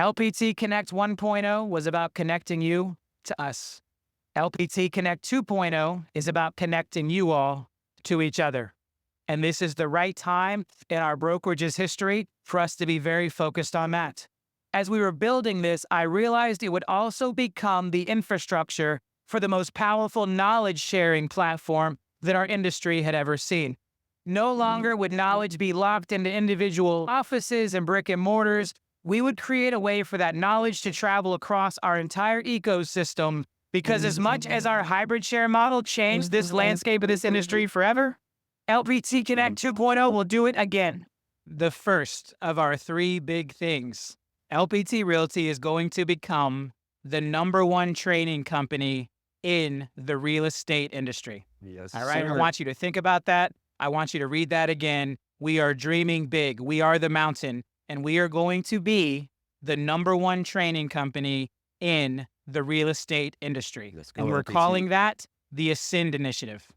LPT Connect 1.0 was about connecting you to us. LPT Connect 2.0 is about connecting you all to each other. And this is the right time in our brokerage's history for us to be very focused on that. As we were building this, I realized it would also become the infrastructure for the most powerful knowledge sharing platform that our industry had ever seen. No longer would knowledge be locked into individual offices and brick and mortars. We would create a way for that knowledge to travel across our entire ecosystem, because as much as our hybrid share model changed this landscape of this industry forever, LPT Connect 2.0 will do it again. The first of our three big things. LPT Realty is going to become the #1 training company in the real estate industry. Yes, All right. sir. I want you to think about that. I want you to read that again. We are dreaming big. We are the mountain, and we are going to be the #1 training company in the real estate industry. Let's go, And we're LPT. calling that the Ascend Initiative.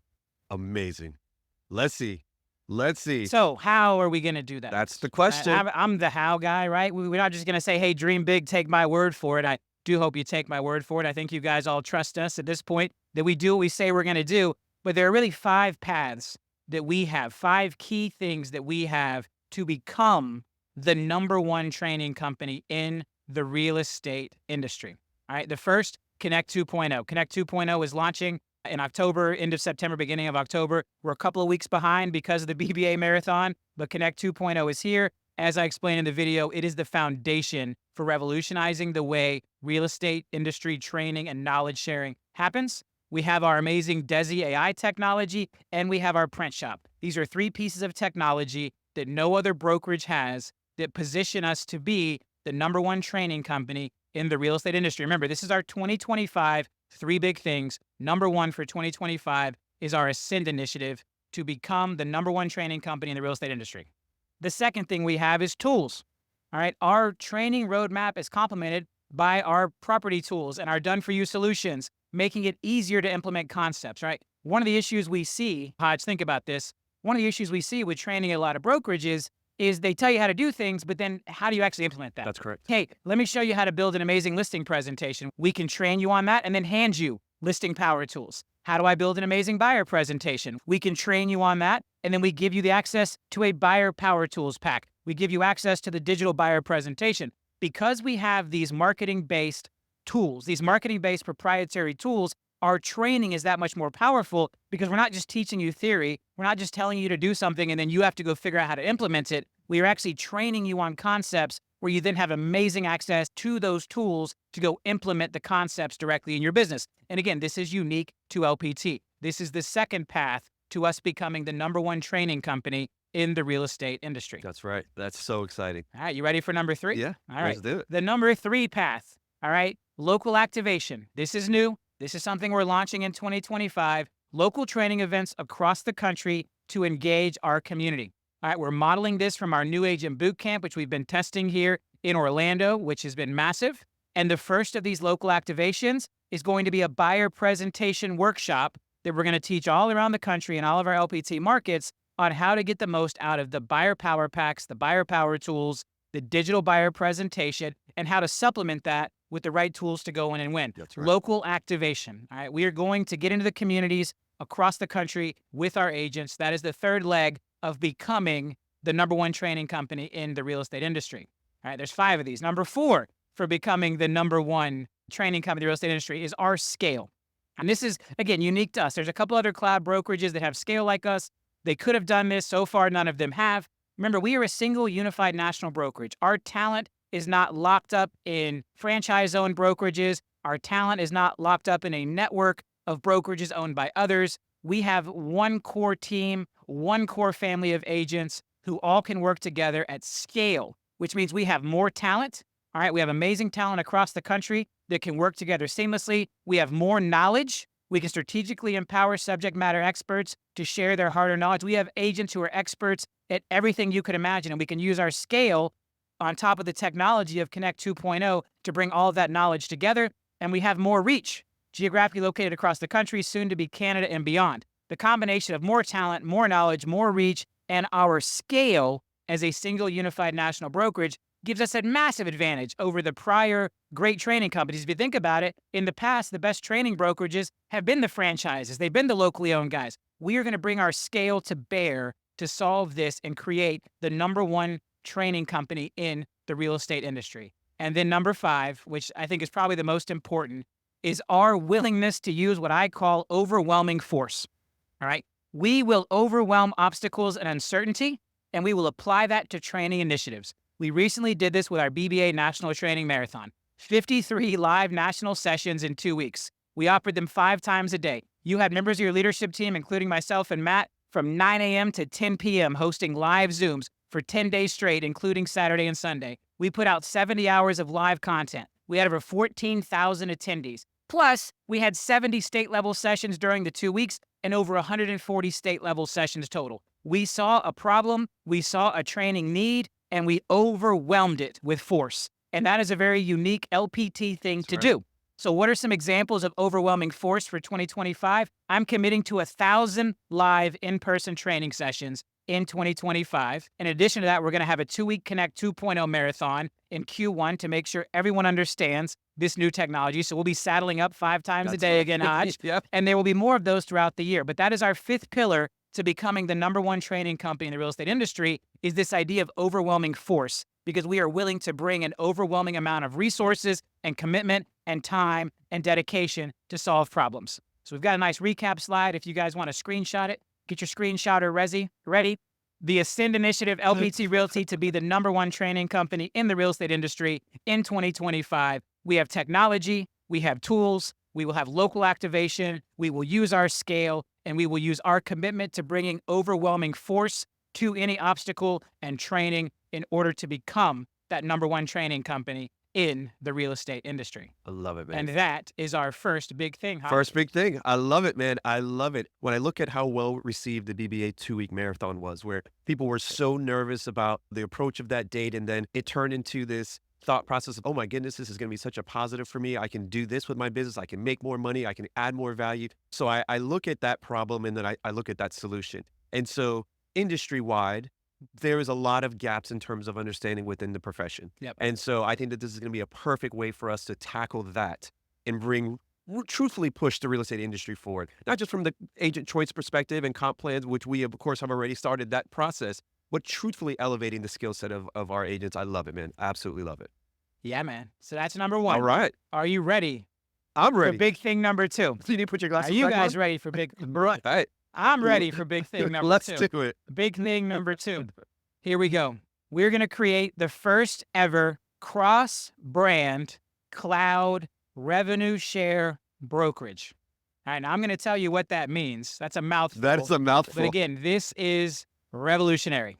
Amazing. Let's see. Let's see. So how are we going to do that? That's the question. I'm the how guy, right? We're not just going to say, hey, dream big, take my word for it. I do hope you take my word for it. I think you guys all trust us at this point that we do what we say we're going to do. But there are really 5 paths that we have, 5 key things that we have to become the #1 training company in the real estate industry. All right. The first, Connect 2.0. Connect 2.0 is launching in October, end of September, beginning of October. We're a couple of weeks behind because of the BBA marathon, but Connect 2.0 is here. As I explained in the video, it is the foundation for revolutionizing the way real estate industry training and knowledge sharing happens. We have our amazing Desi AI technology, and we have our print shop. These are 3 pieces of technology that no other brokerage has that position us to be the #1 training company in the real estate industry. Remember, this is our 2025 3 big things. #1 for 2025 is our Ascend Initiative to become the #1 training company in the real estate industry. The second thing we have is tools. All right. Our training roadmap is complemented by our property tools and our done-for-you solutions, making it easier to implement concepts, right? One of the issues we see, Hodge, think about this. One of the issues we see with training a lot of brokerages is they tell you how to do things, but then how do you actually implement that? That's correct. Hey, let me show you how to build an amazing listing presentation. We can train you on that and then hand you listing power tools. How do I build an amazing buyer presentation? We can train you on that, and then we give you the access to a buyer power tools pack. We give you access to the digital buyer presentation. Because we have these marketing-based tools, these marketing-based proprietary tools, our training is that much more powerful because we're not just teaching you theory. We're not just telling you to do something and then you have to go figure out how to implement it. We are actually training you on concepts where you then have amazing access to those tools to go implement the concepts directly in your business. And again, this is unique to LPT. This is the second path to us becoming the #1 training company in the real estate industry. That's right. That's so exciting. All right, you ready for number 3? Yeah. All right. Let's do it. The number 3 path, all right, local activation. This is new. This is something we're launching in 2025. Local training events across the country to engage our community. All right, we're modeling this from our New Agent Bootcamp, which we've been testing here in Orlando, which has been massive. And the first of these local activations is going to be a buyer presentation workshop that we're going to teach all around the country and all of our LPT markets on how to get the most out of the buyer power packs, the buyer power tools, the digital buyer presentation, and how to supplement that with the right tools to go in and win. That's right. Local activation. All right, we are going to get into the communities across the country with our agents. That is the third leg of becoming the #1 training company in the real estate industry. All right, there's 5 of these. Number 4 for becoming the #1 training company in the real estate industry is our scale. And this is, again, unique to us. There's a couple other cloud brokerages that have scale like us. They could have done this. So far, none of them have. Remember, we are a single unified national brokerage. Our talent is not locked up in franchise-owned brokerages. Our talent is not locked up in a network of brokerages owned by others. We have one core team, one core family of agents who all can work together at scale, which means we have more talent. All right, we have amazing talent across the country that can work together seamlessly. We have more knowledge. We can strategically empower subject matter experts to share their hard-earned knowledge. We have agents who are experts at everything you could imagine, and we can use our scale on top of the technology of Connect 2.0 to bring all of that knowledge together. And we have more reach, geographically located across the country, soon to be Canada and beyond. The combination of more talent, more knowledge, more reach, and our scale as a single unified national brokerage gives us a massive advantage over the prior great training companies. If you think about it, in the past, the best training brokerages have been the franchises. They've been the locally owned guys. We are going to bring our scale to bear to solve this and create the number one training company in the real estate industry. And then number 5, which I think is probably the most important, is our willingness to use what I call overwhelming force. All right. We will overwhelm obstacles and uncertainty, and we will apply that to training initiatives. We recently did this with our BBA National Training Marathon. 53 live national sessions in 2 weeks. We offered them 5 times a day. You had members of your leadership team, including myself and Matt, from 9 a.m. to 10 p.m. hosting live Zooms for 10 days straight, including Saturday and Sunday. We put out 70 hours of live content. We had over 14,000 attendees. Plus, we had 70 state-level sessions during the 2 weeks and over 140 state-level sessions total. We saw a problem, we saw a training need, and we overwhelmed it with force. And that is a very unique LPT thing to do. So what are some examples of overwhelming force for 2025? I'm committing to 1,000 live in-person training sessions in 2025. In addition to that, we're going to have a 2-week Connect 2.0 marathon in Q1 to make sure everyone understands this new technology. So we'll be saddling up 5 times a day again, Hodge. Yep. And there will be more of those throughout the year. But that is our 5th pillar to becoming the number one training company in the real estate industry, is this idea of overwhelming force, because we are willing to bring an overwhelming amount of resources and commitment and time and dedication to solve problems. So we've got a nice recap slide. If you guys want to screenshot it, get your screenshotter ready. The Ascend Initiative, LPT Realty, to be the number one training company in the real estate industry in 2025. We have technology, we have tools, we will have local activation, we will use our scale, and we will use our commitment to bringing overwhelming force to any obstacle and training in order to become that number one training company in the real estate industry. I love it, man. And that is our first big thing. First big thing. I love it, man. I love it. When I look at how well received the BBA 2-week marathon was, where people were so nervous about the approach of that date, and then it turned into this thought process of, oh my goodness, this is going to be such a positive for me. I can do this with my business. I can make more money. I can add more value. So I look at that problem, and then I look at that solution. And so industry-wide, there is a lot of gaps in terms of understanding within the profession. Yep. And so I think that this is going to be a perfect way for us to tackle that and truthfully push the real estate industry forward, not just from the agent choice perspective and comp plans, which we, of course, have already started that process, but truthfully elevating the skill set of our agents. I love it, man. Absolutely love it. Yeah, man. So that's number 1. All right. Are you ready I'm for ready. big thing number 2? So you need to put your glasses Are you back guys on? ready for big? Right. All right. I'm ready for big thing number 2. Let's do it. Big thing number 2. Here we go. We're going to create the first ever cross-brand cloud revenue share brokerage. All right, now I'm going to tell you what that means. That's a mouthful. That is a mouthful. But again, this is revolutionary.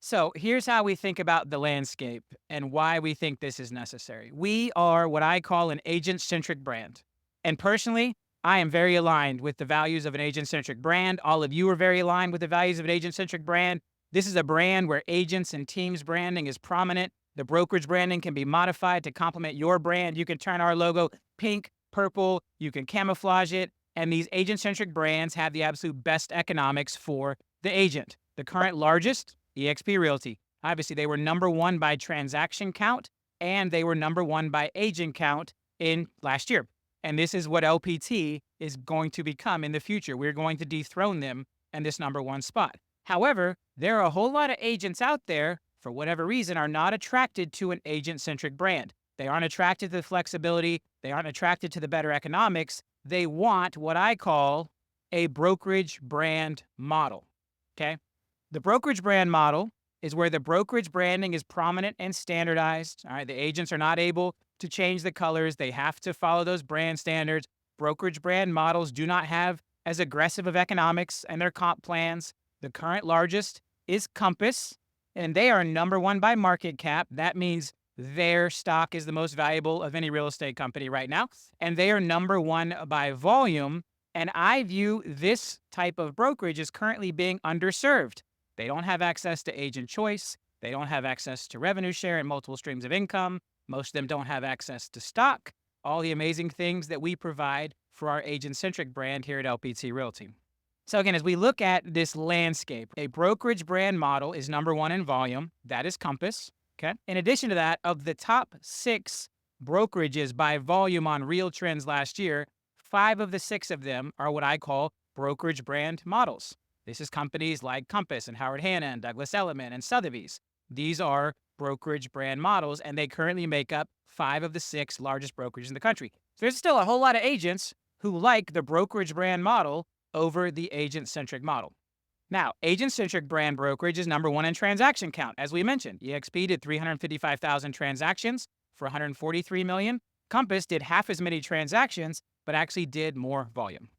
So here's how we think about the landscape and why we think this is necessary. We are what I call an agent-centric brand. And personally, I am very aligned with the values of an agent-centric brand. All of you are very aligned with the values of an agent-centric brand. This is a brand where agents and teams branding is prominent. The brokerage branding can be modified to complement your brand. You can turn our logo pink, purple, you can camouflage it. And these agent-centric brands have the absolute best economics for the agent. The current largest, LPT Realty. Obviously, they were number 1 by transaction count, and they were number 1 by agent count in last year. And this is what LPT is going to become in the future. We're going to dethrone them in this number 1 spot. However, there are a whole lot of agents out there, for whatever reason, are not attracted to an agent-centric brand. They aren't attracted to the flexibility. They aren't attracted to the better economics. They want what I call a brokerage brand model, okay? The brokerage brand model is where the brokerage branding is prominent and standardized, all right? The agents are not able to change the colors. They have to follow those brand standards. Brokerage brand models do not have as aggressive of economics and their comp plans. The current largest is Compass, and they are number 1 by market cap. That means their stock is the most valuable of any real estate company right now, and they are number 1 by volume. And I view this type of brokerage as currently being underserved. They don't have access to agent choice. They don't have access to revenue share and multiple streams of income. Most of them don't have access to stock, all the amazing things that we provide for our agent-centric brand here at LPT Realty. So again, as we look at this landscape, a brokerage brand model is number 1 in volume. That is Compass. Okay. In addition to that, of the top 6 brokerages by volume on Real Trends last year, 5 of the 6 of them are what I call brokerage brand models. This is companies like Compass and Howard Hanna and Douglas Elliman and Sotheby's. These are brokerage brand models, and they currently make up 5 of the 6 largest brokerages in the country. So there's still a whole lot of agents who like the brokerage brand model over the agent-centric model. Now, agent-centric brand brokerage is number 1 in transaction count. As we mentioned, EXP did 355,000 transactions for 143 million. Compass did half as many transactions, but actually did more volume.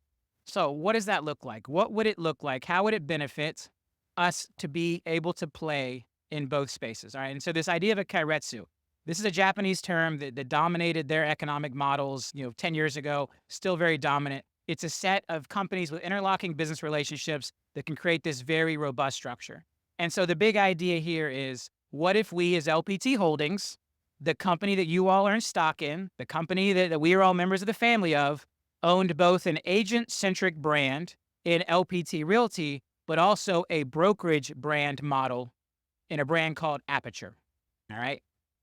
So what does that look like? What would it look like? How would it benefit us to be able to play in both spaces? All right. And so this idea of a kairetsu, this is a Japanese term that dominated their economic models, 10 years ago, still very dominant. It's a set of companies with interlocking business relationships that can create this very robust structure. And so the big idea here is, what if we as LPT Holdings, the company that you all earn stock in, the company that we are all members of the family of, owned both an agent-centric brand in LPT Realty, but also a brokerage brand model in a brand called Aperture. All right.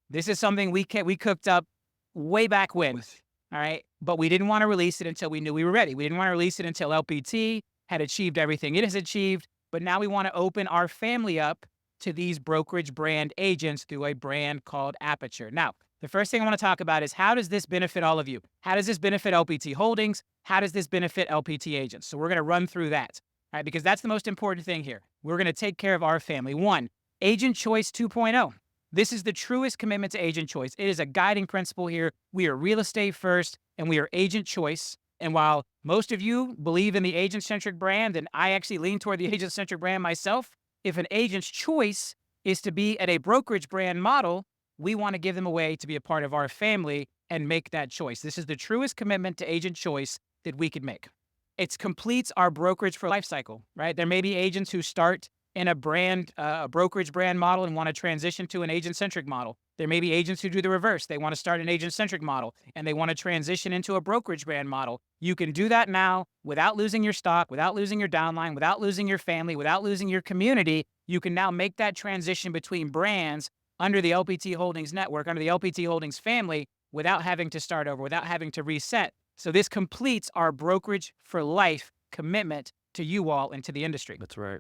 This is something we cooked up way back when. All right. But we didn't want to release it until we knew we were ready. We didn't want to release it until LPT had achieved everything it has achieved. But now we want to open our family up to these brokerage brand agents through a brand called Aperture. Now, the first thing I want to talk about is, how does this benefit all of you? How does this benefit LPT Holdings? How does this benefit LPT agents? So we're going to run through that, all right, because that's the most important thing here. We're going to take care of our family. 1, Agent Choice 2.0. This is the truest commitment to agent choice. It is a guiding principle here. We are real estate first, and we are agent choice. And while most of you believe in the agent-centric brand, and I actually lean toward the agent-centric brand myself, if an agent's choice is to be at a brokerage brand model, we want to give them a way to be a part of our family and make that choice. This is the truest commitment to agent choice that we could make. It completes our brokerage for life cycle, right? There may be agents who start in a brokerage brand model and want to transition to an agent-centric model. There may be agents who do the reverse. They want to start an agent-centric model and they want to transition into a brokerage brand model. You can do that now without losing your stock, without losing your downline, without losing your family, without losing your community. You can now make that transition between brands under the LPT Holdings network, under the LPT Holdings family, without having to start over, without having to reset. So this completes our brokerage for life commitment to you all and to the industry. That's right.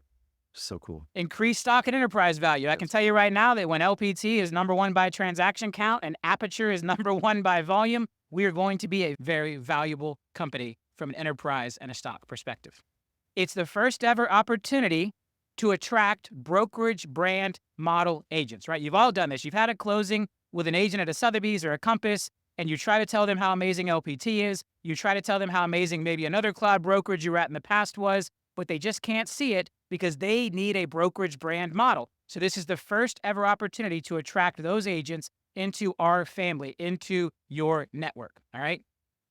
So cool. Increase stock and enterprise value. I can tell you right now that when LPT is number 1 by transaction count and Aperture is number 1 by volume, we are going to be a very valuable company from an enterprise and a stock perspective. It's the first ever opportunity to attract brokerage brand model agents, right? You've all done this. You've had a closing with an agent at a Sotheby's or a Compass, and you try to tell them how amazing LPT is. You try to tell them how amazing maybe another cloud brokerage you were at in the past was, but they just can't see it because they need a brokerage brand model. So this is the first ever opportunity to attract those agents into our family, into your network, all right?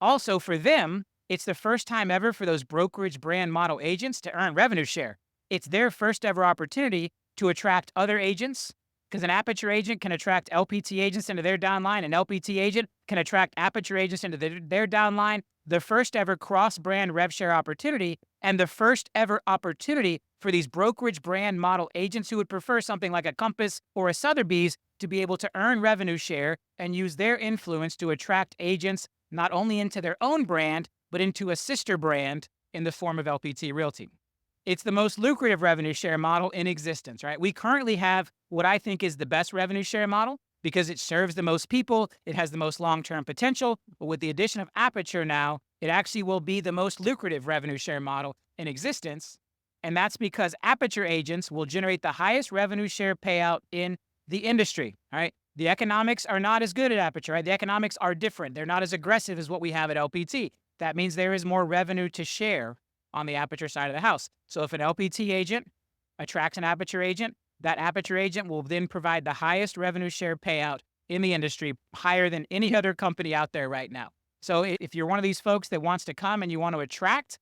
Also for them, it's the first time ever for those brokerage brand model agents to earn revenue share. It's their first ever opportunity to attract other agents, because an Aperture agent can attract LPT agents into their downline, an LPT agent can attract Aperture agents into their downline. The first ever cross-brand rev share opportunity, and the first ever opportunity for these brokerage brand model agents who would prefer something like a Compass or a Sotheby's to be able to earn revenue share and use their influence to attract agents not only into their own brand, but into a sister brand in the form of LPT Realty. It's the most lucrative revenue share model in existence, right? We currently have what I think is the best revenue share model because it serves the most people, it has the most long-term potential, but with the addition of Aperture now, it actually will be the most lucrative revenue share model in existence, and that's because Aperture agents will generate the highest revenue share payout in the industry, all right? The economics are not as good at Aperture, right? The economics are different. They're not as aggressive as what we have at LPT. That means there is more revenue to share on the Aperture side of the house. So if an LPT agent attracts an Aperture agent, that Aperture agent will then provide the highest revenue share payout in the industry, higher than any other company out there right now. So if you're one of these folks that wants to come and you want to attract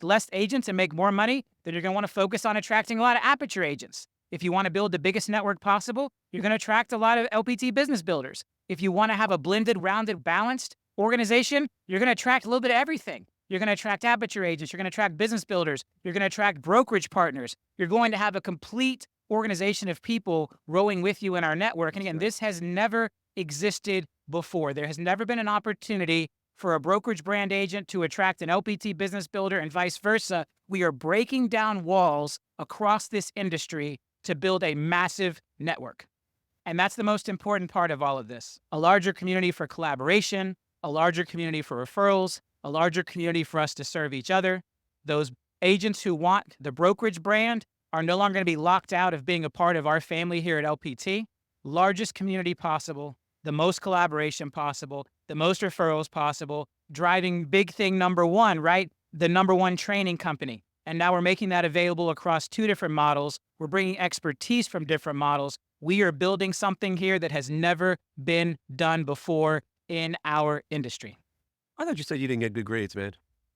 less agents and make more money, then you're going to want to focus on attracting a lot of Aperture agents. If you want to build the biggest network possible, you're going to attract a lot of LPT business builders. If you want to have a blended, rounded, balanced organization, you're going to attract a little bit of everything. You're going to attract Aperture agents. You're going to attract business builders. You're going to attract brokerage partners. You're going to have a complete organization of people rowing with you in our network. And again, this has never existed before. There has never been an opportunity for a brokerage brand agent to attract an LPT business builder and vice versa. We are breaking down walls across this industry to build a massive network. And that's the most important part of all of this. A larger community for collaboration, a larger community for referrals, a larger community for us to serve each other. Those agents who want the brokerage brand are no longer going to be locked out of being a part of our family here at LPT. Largest community possible, the most collaboration possible, the most referrals possible, driving big thing number one, right? The number one training company. And now we're making that available across 2 different models. We're bringing expertise from different models. We are building something here that has never been done before in our industry. I thought you said you didn't get good grades, man.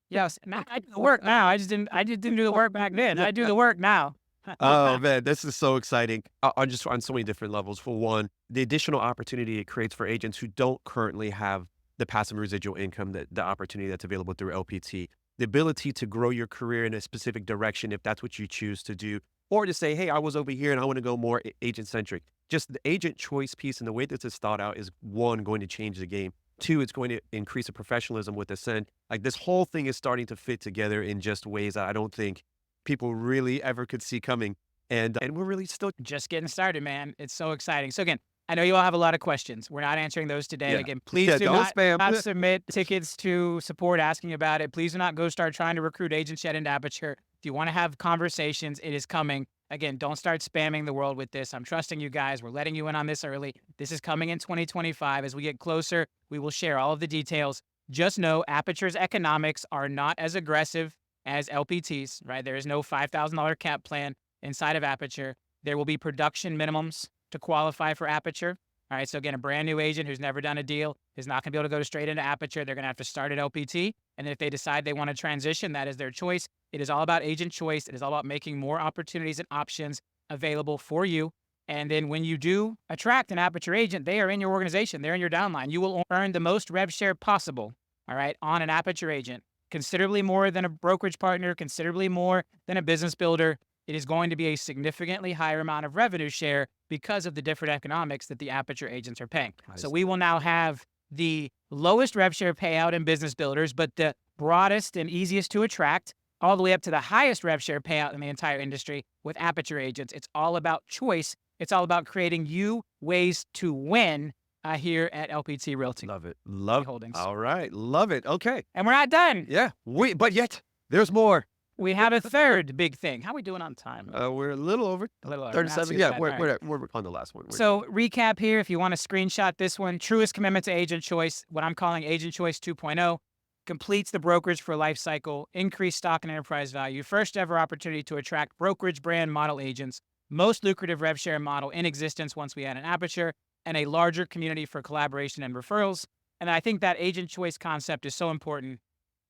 Yes, now I do the work now. I just didn't do the work back then. I do the work now. Oh man, this is so exciting on so many different levels. For one, the additional opportunity it creates for agents who don't currently have the passive residual income, that the opportunity that's available through LPT, the ability to grow your career in a specific direction if that's what you choose to do, or to say, hey, I was over here and I want to go more agent centric. Just the agent choice piece and the way that this is thought out is, one, going to change the game. Two, it's going to increase the professionalism with Ascend. Like, this whole thing is starting to fit together in just ways that I don't think people really ever could see coming. And we're really still just getting started, man. It's so exciting. So again, I know you all have a lot of questions. We're not answering those today. Yeah. Again, please Yeah, do don't not, spam. not submit tickets to support asking about it. Please do not go start trying to recruit agents yet into Aperture. If you want to have conversations, it is coming. Again, don't start spamming the world with this. I'm trusting you guys. We're letting you in on this early. This is coming in 2025. As we get closer, we will share all of the details. Just know Aperture's economics are not as aggressive as LPT's, right? There is no $5,000 cap plan inside of Aperture. There will be production minimums to qualify for Aperture. All right, so again, a brand new agent who's never done a deal is not going to be able to go straight into Aperture. They're going to have to start at LPT. And if they decide they want to transition, that is their choice. It is all about agent choice. It is all about making more opportunities and options available for you. And then when you do attract an Aperture agent, they are in your organization. They're in your downline. You will earn the most rev share possible, all right, on an Aperture agent. Considerably more than a brokerage partner, considerably more than a business builder. It is going to be a significantly higher amount of revenue share because of the different economics that the Aperture agents are paying. So we will now have the lowest rev share payout in business builders, but the broadest and easiest to attract, all the way up to the highest rev share payout in the entire industry with Aperture agents. It's all about choice. It's all about creating you ways to win here at LPT Realty. Love it. Love Holdings. All right. Love it. Okay. And we're not done. Yeah. But yet there's more. We have a third big thing. How are we doing on time? We're a little over. A little over. 37. Yeah, we're on the last one. So recap here, if you want to screenshot this one, truest commitment to agent choice, what I'm calling Agent Choice 2.0, completes the brokerage for life cycle, increased stock and enterprise value, first ever opportunity to attract brokerage brand model agents, most lucrative rev share model in existence once we add an Aperture, and a larger community for collaboration and referrals. And I think that agent choice concept is so important.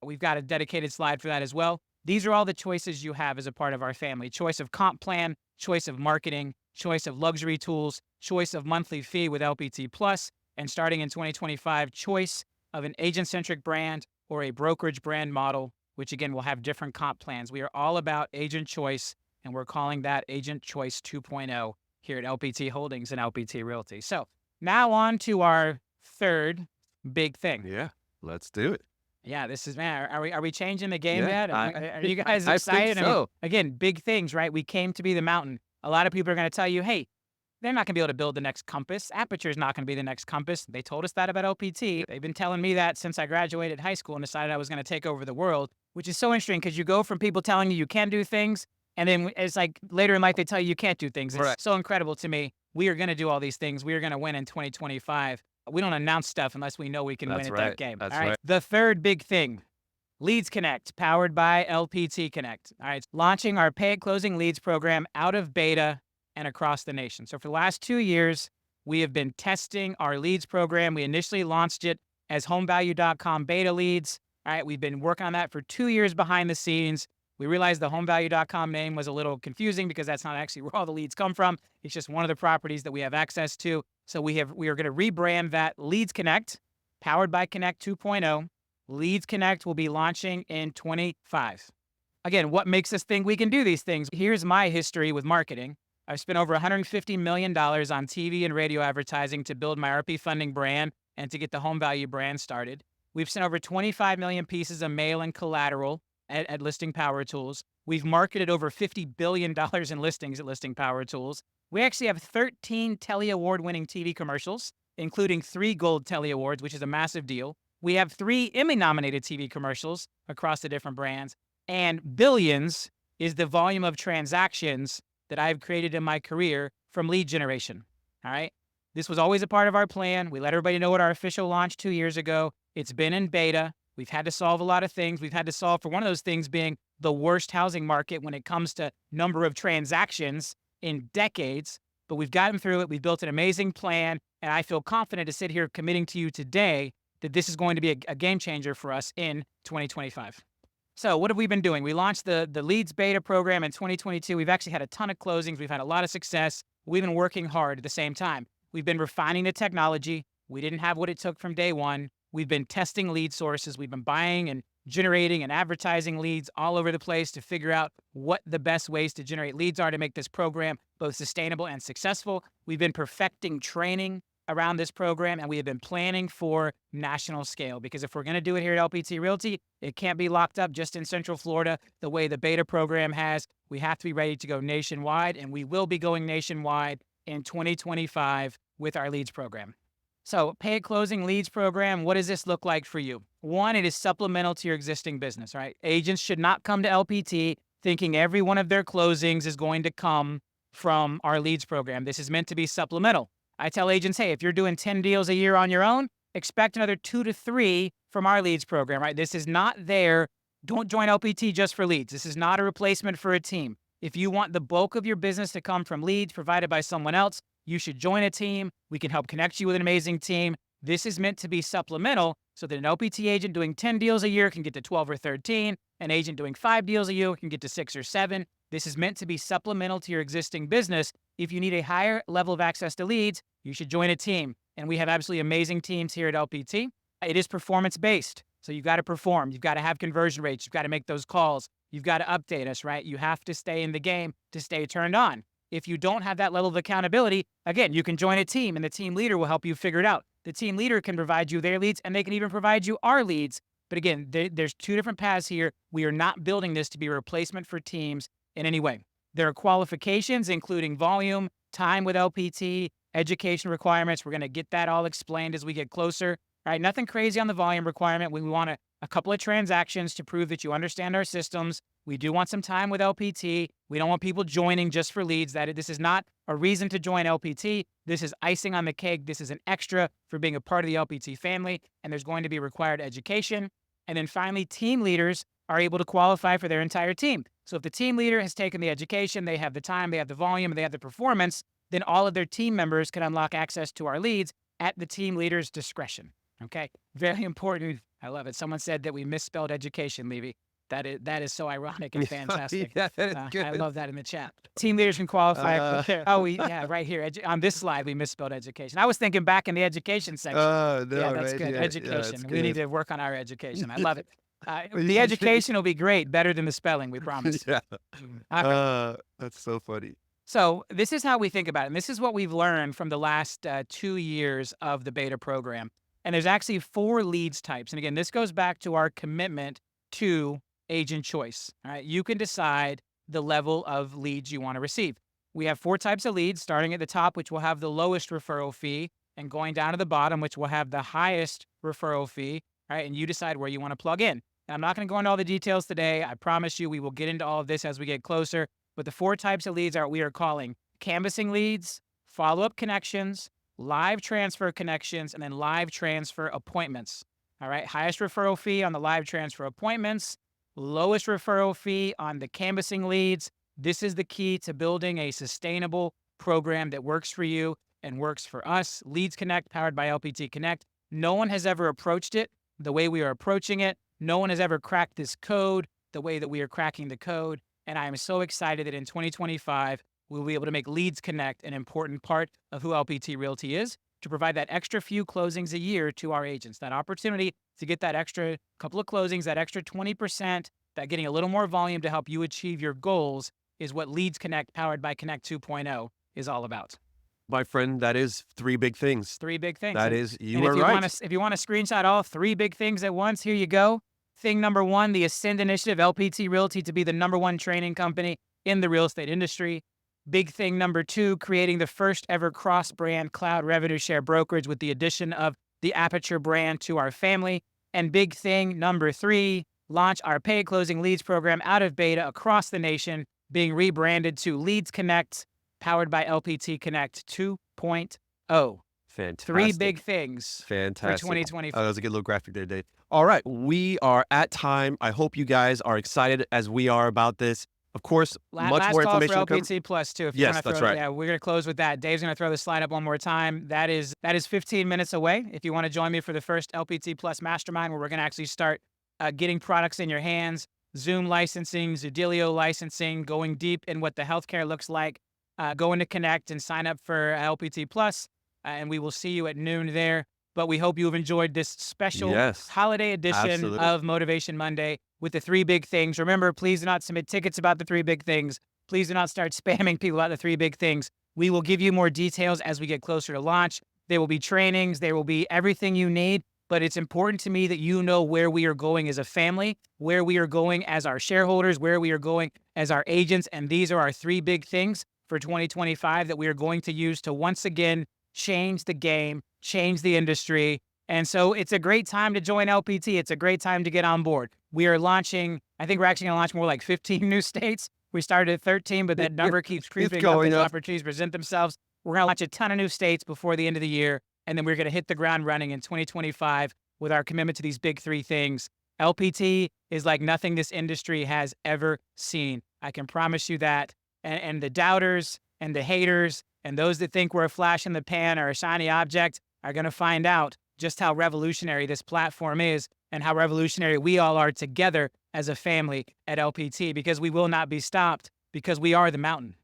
We've got a dedicated slide for that as well. These are all the choices you have as a part of our family. Choice of comp plan, choice of marketing, choice of luxury tools, choice of monthly fee with LPT Plus, and starting in 2025, choice of an agent-centric brand or a brokerage brand model, which again will have different comp plans. We are all about agent choice, and we're calling that Agent Choice 2.0 here at LPT Holdings and LPT Realty. So now on to our third big thing. Yeah, let's do it. Yeah, this is, man, are we changing the game Yeah, yet? Are you guys I excited? think so. Again, big things, right? We came to be the mountain. A lot of people are going to tell you, hey, they're not going to be able to build the next Compass. Aperture is not going to be the next Compass. They told us that about LPT. They've been telling me that since I graduated high school and decided I was going to take over the world, which is so interesting because you go from people telling you can do things, and then it's like later in life they tell you can't do things. It's Right. so incredible to me. We are going to do all these things. We are going to win in 2025. We don't announce stuff unless we know we can win at that game. That's all right. right. The third big thing. Leads Connect, powered by LPT Connect. All right, launching our pay at closing leads program out of beta and across the nation. So for the last 2 years, we have been testing our leads program. We initially launched it as homevalue.com beta leads. All right, we've been working on that for 2 years behind the scenes. We realized the homevalue.com name was a little confusing because that's not actually where all the leads come from. It's just one of the properties that we have access to. So we are going to rebrand that Leads Connect, powered by Connect 2.0. Leads Connect will be launching in 25. Again, what makes us think we can do these things? Here's my history with marketing. I've spent over $150 million on TV and radio advertising to build my RP Funding brand and to get the home value brand started. We've sent over 25 million pieces of mail and collateral at Listing Power Tools. We've marketed over $50 billion in listings at Listing Power Tools. We actually have 13 Telly Award winning TV commercials, including 3 Gold Telly Awards, which is a massive deal. We have 3 Emmy nominated TV commercials across the different brands, and billions is the volume of transactions that I've created in my career from lead generation. All right. This was always a part of our plan. We let everybody know at our official launch 2 years ago. It's been in beta. We've had to solve a lot of things. We've had to solve for one of those things being the worst housing market when it comes to number of transactions in decades. But we've gotten through it. We've built an amazing plan. And I feel confident to sit here committing to you today that this is going to be a game changer for us in 2025. So what have we been doing? We launched the Leads Beta program in 2022. We've actually had a ton of closings. We've had a lot of success. We've been working hard at the same time. We've been refining the technology. We didn't have what it took from day one. We've been testing lead sources. We've been buying and generating and advertising leads all over the place to figure out what the best ways to generate leads are to make this program both sustainable and successful. We've been perfecting training around this program, and we have been planning for national scale, because if we're going to do it here at LPT Realty, it can't be locked up just in Central Florida the way the beta program has. We have to be ready to go nationwide, and we will be going nationwide in 2025 with our leads program. So pay at closing leads program, what does this look like for you? One, it is supplemental to your existing business, right? Agents should not come to LPT thinking every one of their closings is going to come from our leads program. This is meant to be supplemental. I tell agents, hey, if you're doing 10 deals a year on your own, expect another 2 to 3 from our leads program, right? This is not there. Don't join LPT just for leads. This is not a replacement for a team. If you want the bulk of your business to come from leads provided by someone else, you should join a team. We can help connect you with an amazing team. This is meant to be supplemental so that an LPT agent doing 10 deals a year can get to 12 or 13. An agent doing 5 deals a year can get to 6 or 7. This is meant to be supplemental to your existing business. If you need a higher level of access to leads, you should join a team. And we have absolutely amazing teams here at LPT. It is performance-based. So you've got to perform. You've got to have conversion rates. You've got to make those calls. You've got to update us, right? You have to stay in the game to stay turned on. If you don't have that level of accountability, again, you can join a team and the team leader will help you figure it out. The team leader can provide you their leads and they can even provide you our leads. But again, there's 2 different paths here. We are not building this to be a replacement for teams in any way. There are qualifications, including volume, time with LPT, education requirements. We're going to get that all explained as we get closer. All right, nothing crazy on the volume requirement. We want a couple of transactions to prove that you understand our systems. We do want some time with LPT. We don't want people joining just for leads. This is not a reason to join LPT. This is icing on the cake. This is an extra for being a part of the LPT family, and there's going to be required education. And then finally, team leaders are able to qualify for their entire team. So if the team leader has taken the education, they have the time, they have the volume, and they have the performance, then all of their team members can unlock access to our leads at the team leader's discretion. Okay, very important. I love it. Someone said that we misspelled education, Levy. That is so ironic and fantastic. Yeah, that is good. I love that in the chat. Team leaders can qualify. Right here. On this slide, we misspelled education. I was thinking back in the education section. No, Yeah, that's right? good. Yeah, Education. that's We need good. to work on our education. I love it. The education will be great, better than the spelling, we promise. Yeah. All right. That's so funny. So this is how we think about it. And this is what we've learned from the last 2 years of the beta program. And there's actually 4 leads types. And again, this goes back to our commitment to agent choice. All right, you can decide the level of leads you want to receive. We have 4 types of leads, starting at the top, which will have the lowest referral fee, and going down to the bottom, which will have the highest referral fee. All right, and you decide where you want to plug in. And I'm not going to go into all the details today. I promise you we will get into all of this as we get closer. But the 4 types of leads are what we are calling canvassing leads, follow-up connections, live transfer connections, and then live transfer appointments. All right, highest referral fee on the live transfer appointments, lowest referral fee on the canvassing leads. This is the key to building a sustainable program that works for you and works for us. Leads Connect, powered by LPT Connect. No one has ever approached it the way we are approaching it. No one has ever cracked this code the way that we are cracking the code. And I am so excited that in 2025, we'll be able to make Leads Connect an important part of who LPT Realty is, to provide that extra few closings a year to our agents, that opportunity to get that extra couple of closings, that extra 20%, that getting a little more volume to help you achieve your goals is what Leads Connect powered by Connect 2.0 is all about. My friend, that is three big things. Three big things. That And, is, you and are right. if you want to screenshot all three big things at once, here you go. Thing number one, the Ascend Initiative, LPT Realty, to be the #1 training company in the real estate industry. Big thing number two, creating the first ever cross-brand cloud revenue share brokerage with the addition of the Aperture brand to our family. And big thing number three, launch our paid closing leads program out of beta across the nation, being rebranded to Leads Connect, powered by LPT Connect 2.0. Three big Fantastic. things for Fantastic. 2024. That was a good little graphic there, Dave. All right. We are at time. I hope you guys are excited as we are about this. Of course, much Last more call for information to come. LPT Plus too. If you want Yes, to throw, that's right. yeah, we're gonna close with that. Dave's gonna throw the slide up one more time. That is 15 minutes away. If you want to join me for the first LPT Plus Mastermind, where we're gonna actually start getting products in your hands, Zoom licensing, Zudilio licensing, going deep in what the healthcare looks like. Go into Connect and sign up for LPT Plus, and we will see you at noon there. But we hope you've enjoyed this special Yes, holiday edition absolutely. of Motivation Monday with the three big things. Remember, please do not submit tickets about the three big things. Please do not start spamming people about the three big things. We will give you more details as we get closer to launch. There will be trainings, there will be everything you need. But it's important to me that you know where we are going as a family, where we are going as our shareholders, where we are going as our agents. And these are our three big things for 2025 that we are going to use to once again change the game, change the industry. And so it's a great time to join LPT. It's a great time to get on board. We are launching, I think we're actually going to launch more like 15 new states. We started at 13, but that number keeps It's creeping up going as up. opportunities present themselves. We're going to launch a ton of new states before the end of the year. And then we're going to hit the ground running in 2025 with our commitment to these big three things. LPT is like nothing this industry has ever seen. I can promise you that. And the doubters and the haters and those that think we're a flash in the pan or a shiny object are going to find out just how revolutionary this platform is and how revolutionary we all are together as a family at LPT, because we will not be stopped, because we are the mountain.